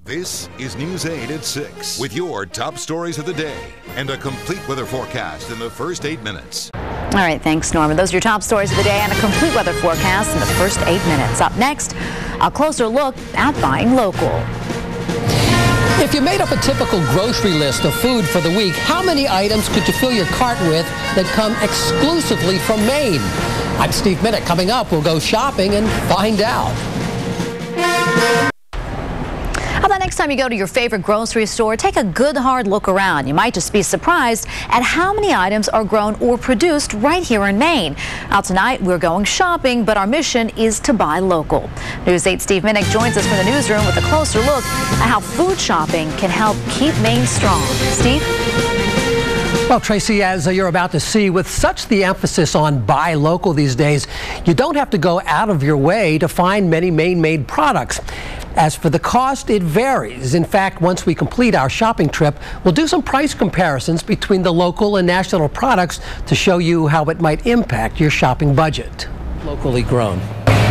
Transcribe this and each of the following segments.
This is News 8 at 6 with your top stories of the day and a complete weather forecast in the first 8 minutes. All right, thanks, Norman. Those are your top stories of the day and a complete weather forecast in the first 8 minutes. Up next, a closer look at buying local. If you made up a typical grocery list of food for the week, how many items could you fill your cart with that come exclusively from Maine? I'm Steve Minnick. Coming up, we'll go shopping and find out. How about next time you go to your favorite grocery store, take a good hard look around. You might just be surprised at how many items are grown or produced right here in Maine. Now tonight we're going shopping, but our mission is to buy local. News 8 Steve Minnick joins us from the newsroom with a closer look at how food shopping can help keep Maine strong. Steve? Well, Tracy, as you're about to see, with such the emphasis on buy local these days, you don't have to go out of your way to find many Maine-made products. As for the cost, it varies. In fact, once we complete our shopping trip, we'll do some price comparisons between the local and national products to show you how it might impact your shopping budget. Locally grown.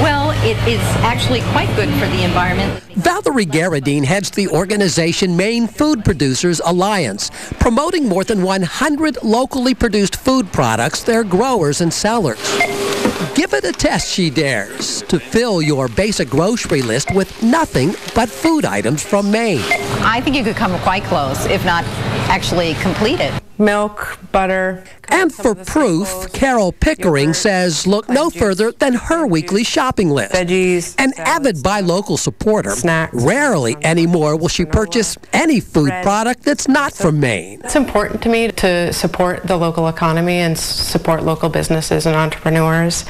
Well, it is actually quite good for the environment. Valerie Garradine heads the organization Maine Food Producers Alliance, promoting more than 100 locally produced food products, their growers and sellers. Give it a test, she dares, to fill your basic grocery list with nothing but food items from Maine. I think you could come quite close, if not actually complete it. Milk, butter. And for proof, Carol Pickering says look no further than her weekly shopping list. Veggies. An avid buy local supporter, Snacks. Rarely anymore will she purchase any food product that's not from Maine. It's important to me to support the local economy and support local businesses and entrepreneurs.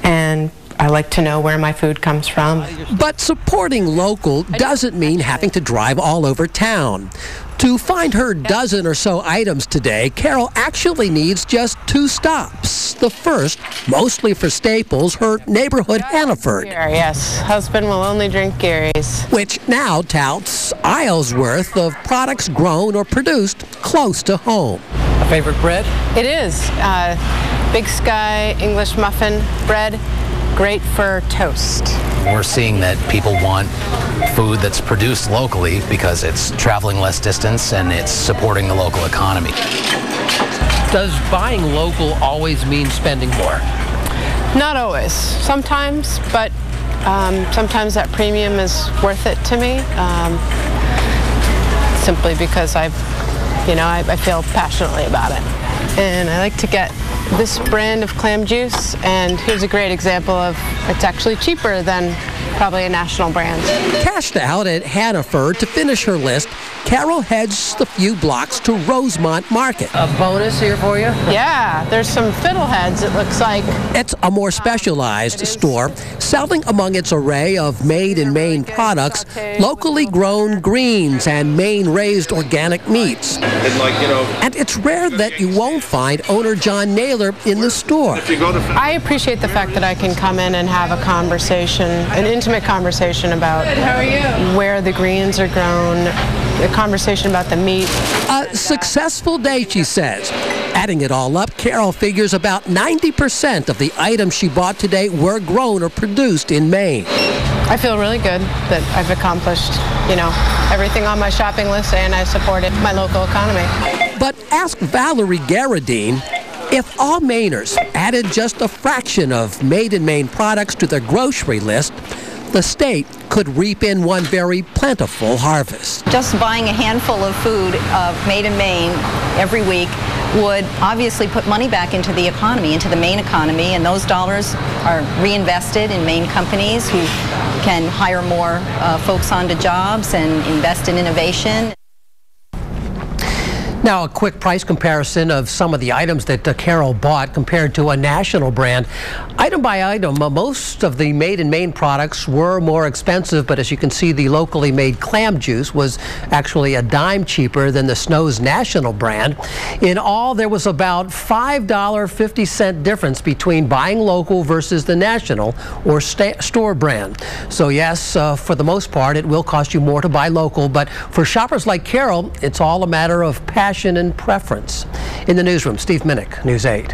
And I like to know where my food comes from. But supporting local doesn't mean having to drive all over town. To find her dozen or so items today, Carol actually needs just 2 stops. The first, mostly for staples, her neighborhood Hannaford. Yes, husband will only drink Gary's. Which now touts aisles worth of products grown or produced close to home. A favorite bread? It is. Big Sky English muffin bread. Great for toast. We're seeing that people want food that's produced locally because it's traveling less distance and it's supporting the local economy. Does buying local always mean spending more? Not always. Sometimes, but sometimes that premium is worth it to me. Simply because I feel passionately about it. And I like to get this brand of clam juice, and here's a great example of it's actually cheaper than probably a national brand. Cashed out at Hannaford to finish her list, Carol heads the few blocks to Rosemont Market. A bonus here for you? Yeah, there's some fiddleheads, it looks like. It's a more specialized store, selling among its array of made-in-Maine products, locally grown greens and Maine-raised organic meats. And it's rare that you won't find owner John Naylor in the store. I appreciate the fact that I can come in and have a conversation, an intimate conversation about where the greens are grown, a conversation about the meat. A successful day, she says. Adding it all up, Carol figures about 90% of the items she bought today were grown or produced in Maine. I feel really good that I've accomplished, everything on my shopping list, and I supported my local economy. But ask Valerie Garradine, if all Mainers added just a fraction of made-in-Maine products to their grocery list, the state could reap in one very plentiful harvest. Just buying a handful of food made in Maine every week would obviously put money back into the economy, into the Maine economy, and those dollars are reinvested in Maine companies who can hire more folks onto jobs and invest in innovation. Now, a quick price comparison of some of the items that Carol bought compared to a national brand. Item by item, most of the made-in-Maine products were more expensive, but as you can see, the locally made clam juice was actually a dime cheaper than the Snow's national brand. In all, there was about $5.50 difference between buying local versus the national or store brand. So yes, for the most part, it will cost you more to buy local, but for shoppers like Carol, it's all a matter of passion and preference. In the newsroom, Steve Minnick, News 8.